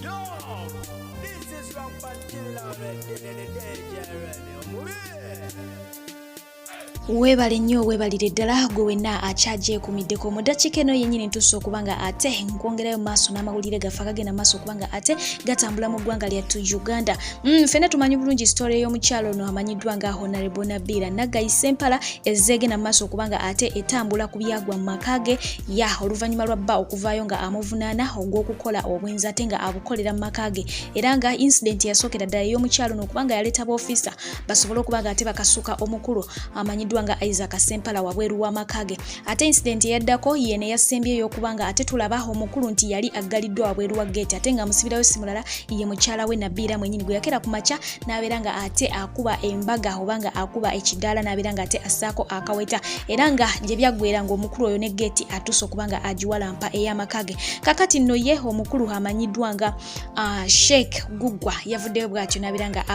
Yo, this is Rock Until already in the danger. Webale nnyo webalire ddala gwe wenna akyagyekumiddeko mu ddakiika eno yennyini ntuuse okubanga ate nkwongerayo maaso n'amawulire gaffe agagenda maaso okubanga ate gatambula mu ggwanga lyattu Uganda. Ffenna tumanyi bulungi sitole y'omukyalo ono amanyiddwa nga Honorable Nabiira Naggayi Ssempala ezze egenda maaso okubanga ate etambula ku byagwa mu maka ge ya oluvannyuma lwa bba okuvaayo nga amuvunaana ogw'okukola obwenzi ate nga abukolera mu maka ge era nga incident yasookera ddala ey'omukyalo ono okubanga yaleeta b'ofiisa basobole okubanga ate bakasuka omukulu amanyiddwa nga Isaac Ssempala wabweru w'amaka ge. Ate incident yaddako ye ne yasembyeyo okubanga ate tulaba omukulu nti yali aggaliddwa wabweru wa gate ate nga musibirayo simulala ye mukyala we Nabiira mwennyini gwe yakera ku makya n'abeera nga ate akuba embaga obanga akuba ekidaala n'abeera nga ate assaako akaweta era nga gye byaggwera ng'omukulu oyo ne gate atuuse okubanga agiwalampa ey'amaka ge. Kakati nno ye omukulu amanyiddwa nga Sheikh Guggwa yavuddeyo bw'atyo n'abeera nga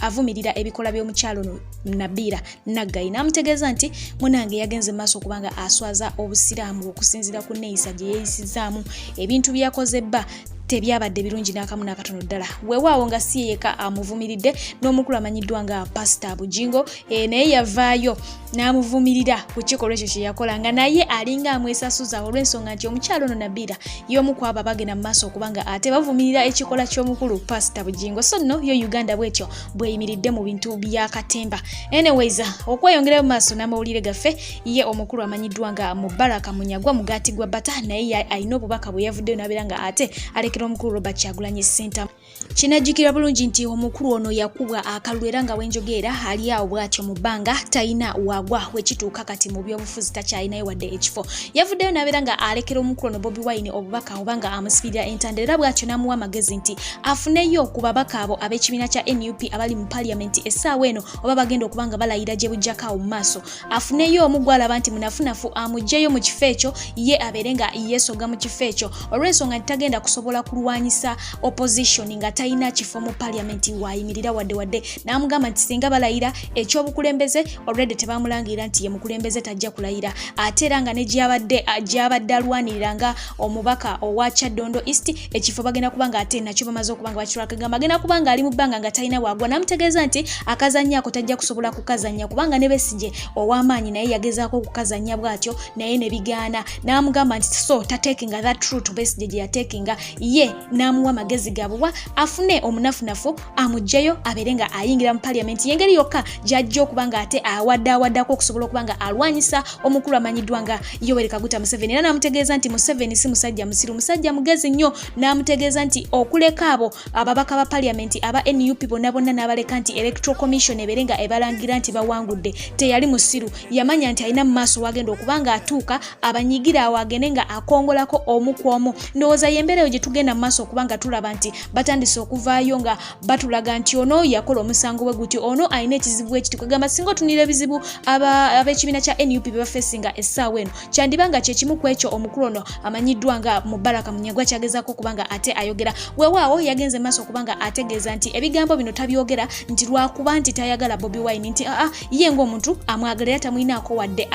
avumirira ebikola by'omukyalo no Nabiira Naggayi n'amutegeeza nti munange yagenze maaso okubanga aswaza obusiraamu okusinziira ku nneeyisa gye yeeyisizaamu ebintu byakoze bba tebyabadde birungi n'akamu n'akatono ddala. Weewaawo nga si yeka amuvumiridde n'omukulu amanyiddwa nga Pastor Bujingo naye yavaayo n'amuvumirira ku kikolwa ekyo kye yakola nga naye alinga amwesasuza olw'ensonga nti omukyalo ono Nabiira y'omu ku abo abagenda mu maaso okubanga ate bavumirira ekikola ky'omukulu Pastor Bujingo. So nno yo Uganda bw'etyo bweyimiridde mu bintu bya katemba. Anyways, okweyongerayo mu maaso n'amawulire gaffe ye omukulu amanyiddwa nga Mubaraka Munyagwa Mugaati gwa Bata naye alina obubaka bwe yavuddeyo n'abeera nga ate omukulu Robert Kyagulanyi Ssentamu. Kinajjukira bulungi nti omukulu ono yakubwa akalulu era nga wenjogeera ali awo bw'atyo mu bbanga talina wagwa wekituuka kati mu byobufuzi takyalinayo wadde ekifo. Yavuddeyo n'abeera nga alekera omukulu ono Bobi Wine obubaka obanga amusibirira entanda era bw'atyo n'amuwa amagezi nti afuneyo ku babaka abo ab'ekibiina kya NUP abali mu Parliament essaawa eno oba bagenda okubanga balayira gye bujjakaawo mu maaso. Afuneyo omugwa alaba nti munafunafu amuggyeyo mu kifo ekyo ye abeere nga yeesoga mu kifo ekyo olw'ensonga nti tagenda kusobola kulwanyisa opposition nga talina kifo mu Parliament waayimirira wadde n'amugamba nti singa balayira ekyobukulembeze already tebamulangira nti ye mukulembeze tajja kulayira ate era nga ne gyabadde alwanirira nga omubaka owa Kyaddondo East ekifo bagenda kubanga ate nakyo bamaze okubanga bakirwakagamba agenda kubanga ali mu bbanga nga talina wagwa n'amutegeeza nti akazannyako tajja kusobola kukazannya kubanga ne Besigye ow'amaanyi naye yagezaako okukazannya bw'atyo naye ne bigaana n'amugamba nti so tatekinga that route Besigye gye yatekinga ye n'amuwa amagezi gabuwa afune omunafunafu amuggyeyo abeere nga ayingira mu Parliament yengeri yokka gy'ajja okubanga ate awaddako okusobola okubanga alwanyisa omukulu amanyiddwa nga Yoweri Kaguta Museveni era n'amutegeeza nti Museveni si musajja musiru musajja mugezi nnyo n'amutegeeza nti okuleka abo ababaka ba Parliament aba NUP bonna n'abaleka nti Electoral Commission ebeere nga ebalangira nti bawangudde teyali musiru yamanya nti alina mu maaso wagenda okubanga atuuka abanyigira awo agende nga akongolako omu ku omu. Ndowooza y'embeera gye tugenda mu maaso okubanga tulaba nti batandise okuvaayo nga batulaga nti ono yakola omusango we gutyo ono alina ekizibu ekiti kwegamba singa otunira ebizibu ab'ekibiina kya NUP be bafeesinga essaawa eno kyandibanga kyekimu ku ekyo omukulu ono amanyiddwa nga Mubaraka Munyagwa kyagezaako okubanga ate ayogera. Weewaawo yagenze maaso okubanga ategeeza nti ebigambo bino tabyogera nti lwakuba nti tayagala Bobi Wine nti ye ng'omuntu amwagala era tamulinaako wadde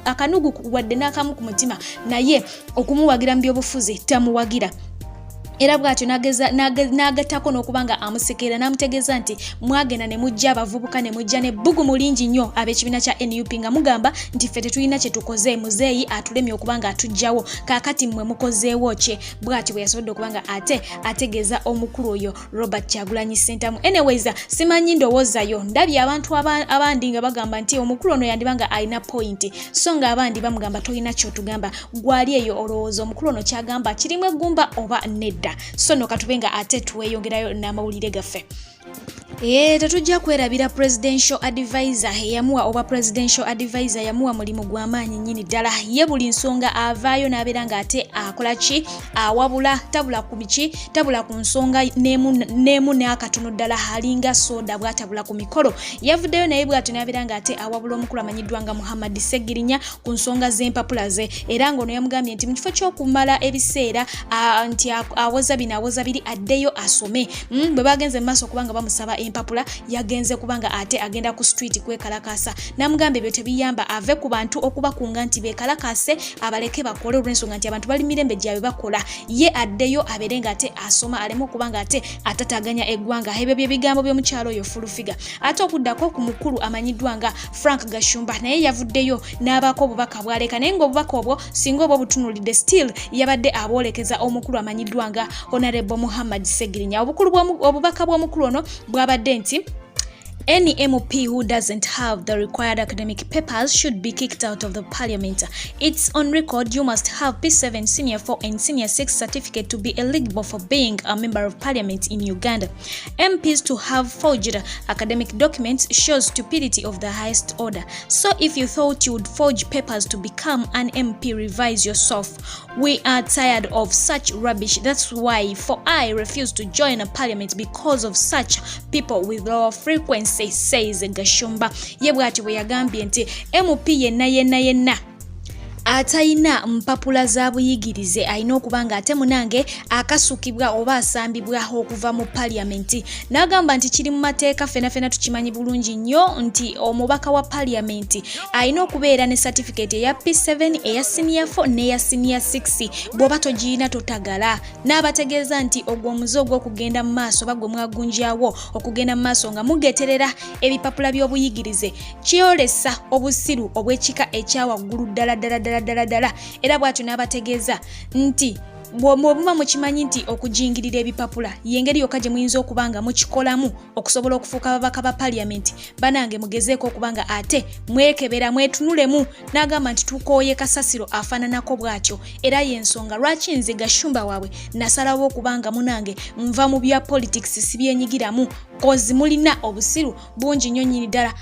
akanugu wadde n'akamu ku mutima naye okumuwagira mu byobufuzi tamuwagira. Era bw'atyo n'agattako n'okubanga amusekeera n'amutegeeza nti mwagenda ne mujja abavubuka ne mujja n'ebbugumu lingi nnyo ab'ekibiina kya NUP nga mugamba nti ffe tetulina kye tukoze muzeeyi atulemye okubanga atugjawo kaakati mmwe mukozeewo kye. Bw'atyo bwe yasobodde okubanga ate ategeeza omukulu oyo Robert Kyagulanyi Ssentamu. Anyways, simanyi ndowoozayo ndabye abantu abandi nga bagamba nti omukulu ono yandibanga alina point so nga abandi bamugamba tolina ky'otugamba gwali eyo olowooza omukulu ono kyagamba kirimu eggumba oba nedda. So no katubenga ate tuweyongerayo n'amawulire gaffe. Tetujja kwerabira presidential advisor yamuwa oba presidential advisor yamuwa mulimu gw'amaanyi nnyini ddala ye buli nsonga avaayo n'abeera nga ate akola ki awabula tabula ku biki tabula ku nsonga n'emu n'akatono ddala alinga soda bw'atabula ku mikolo. Yavuddeyo naye bw'atyo n'abeera nga ate awabula omukulu amanyiddwa nga Muhammad Ssegirinya ku nsonga z'empapula ze era ng'ono yamugambye nti mu kifo ky'okumala ebiseera nti awoza bino awoza biri addeyo asome bwe bagenze mu maaso okubanga bamusaba empapula yagenze kubanga ate agenda ku street kwekalakasa namugamba ebyo tebiyamba ave ku bantu okubakunga nti bekalakase abaleke bakole olw'ensonga nti abantu bali mirembe gyabwe bakola ye addeyo aberenga ate asoma alemu kubanga ate atataganya eggwanga ebyo bye bigambo by'omukyalo oyo fulufiga ate okuddako ku mukulu amanyiddwa nga Frank Gashumba naye yavuddeyo n'abaako obubaka bwaleka naye ng'obubaka obwo singa obwo butunulidde still yabadde abwolekeza omukulu amanyiddwa nga Honorable Muhammad Segirinya obubaka bw'omukulu ono bwabadde nti any MP who doesn't have the required academic papers should be kicked out of the parliament. It's on record you must have P7 Senior 4 and Senior 6 certificate to be eligible for being a member of parliament in Uganda. MPs to have forged academic documents shows stupidity of the highest order. So if you thought you would forge papers to become an MP, revise yourself. We are tired of such rubbish. That's why I refuse to join a parliament because of such people with lower frequency, says Gashumba. Ye bw'ati bwe yagambye nti MP yenna atayina mpapula za buyigirize ayina okubanga ate munange akasukibwa oba asambibwa okuva mu parliament. Nagamba nti kiri mu mateeka fena tukimanyi bulungi nnyo nti omubaka wa parliament ayina okubeera ne certificate eya P7 eya Senior 4 n'eya Senior 6 bw'oba togirina totagala. N'abategeeza nti ogwo omuze ogw'okugenda mu maaso bagwe mwagunjawo okugenda mu maaso nga mugeterera ebipapula by'obuyigirize kyolesa obusiru obw'ekika ekyawaggulu ddala era bw'atyo n'abategeeza nti bw'obuba mukimanyi nti okujingirira ebipapula y'engeri yokka gye muyinza okubanga mukikolamu okusobola okufuuka ababaka ba parliament banange mugezeeko okubanga ate mwekebera mwetunulemu. N'agamba nti tukooye kasasiro afaananako bw'atyo era y'ensonga lwaki nze Gashumba waabwe nasalawo okubanga munange nva mu bya politics si byenyigiramu kozi mulina obusiru bungi nnyo nnyini ddala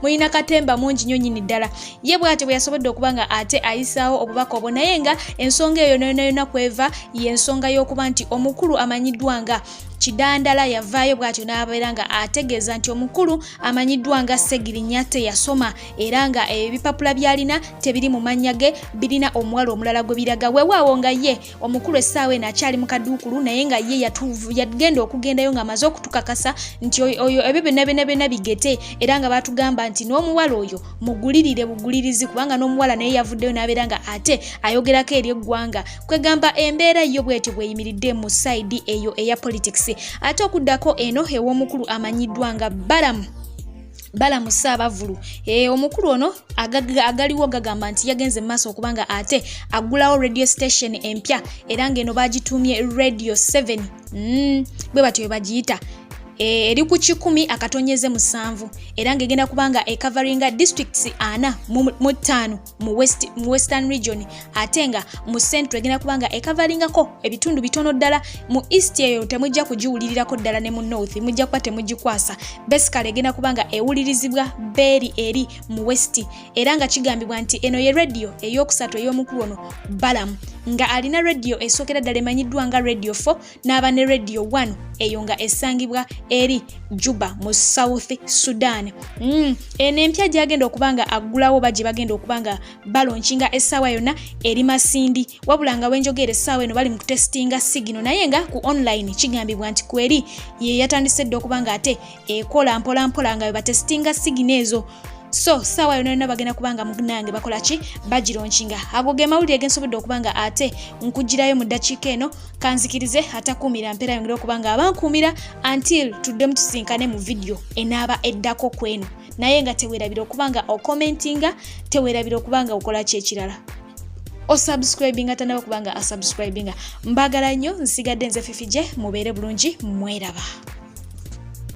mulina katemba mungi nnyo nnyini ddala. Ye bw'atyo bwe yasobodde okubanga ate ayisaawo obubaka obwo naye nga ensonga eyo yonna kweva y'ensonga y'okuba nti omukulu amanyiddwa nga Kidandala yavaayo bw'atyo n'abeera nga ategeeza nti omukulu amanyiddwa nga Segirinya teyasoma era nga ebipapula byalina tebiri mu mannya ge birina omuwala omulala gwe biraga. Weewaawo nga ye omukulu essaawa eno akyali mu kaduukulu naye nga ye yagenda okugendayo ng'amaze okutukakasa nti oyo ebyo byonna bigete era nga baatugamba nti n'omuwala oyo mugulirire bugulirizi kubanga n'omuwala naye yavuddeyo n'abeera nga ate ayogerako eri eggwanga. Kwegamba embeera yo bw'etyo bweyimiridde mu side eyo eya politics. Ate okuddako eno ew'omukulu amanyiddwa nga Balamu Ssaabavulu. Omukulu ono agaliwo gagamba nti yagenze mu maaso okubanga ate agulawo radio station empya era ng'eno bagituumye Radio 7 bwe batyo bagiyita eri ku 10-7 era ng'egenda kubanga coveringa districts 4 mu western region ate nga mu central egenda kubanga coveringako ebitundu bitono ddala. Mu east eyo temujja kugiwulirirako ddala ne mu north mujja kuba temugikwasa. Basically egenda kubanga ewulirizibwa beeri eri mu west era nga kigambibwa nti eno ye radio ey'okusatu ey'omukulu ono Balamu nga alina radio esookera ddala emanyiddwa nga Radio 4 n'aba ne Radio 1 eyo nga esangibwa eri Juba mu South Sudan. Eno empya gyagenda okubanga aggulawo gye bagenda okubanga balonchinga essaawa yonna eri Masindi wabula nga wenjogera essaawa eno bali mu kutestinga sigino naye nga ku online kigambibwa nti kweri ye yatandise dde okubanga ate ekola mpola nga batestinga sigino ezo. So sawa yonna bagenda kubanga mugnange bakola ki bagironchinga. Ago ge mawulire gensobodde okubanga ate nkugirayo mu dakiika eno kanzikirize atakumira mpera yongera okubanga abankumira until tuddemu tusinkane mu video enaaba eddako kweno naye nga teweerabira okubanga okomentinga teweerabira okubanga okola ki ekirala osubscribinga tanaba okubanga asubscribinga. Mbagala nnyo nsigadde nze Fifi J mubeere bulungi mweraba.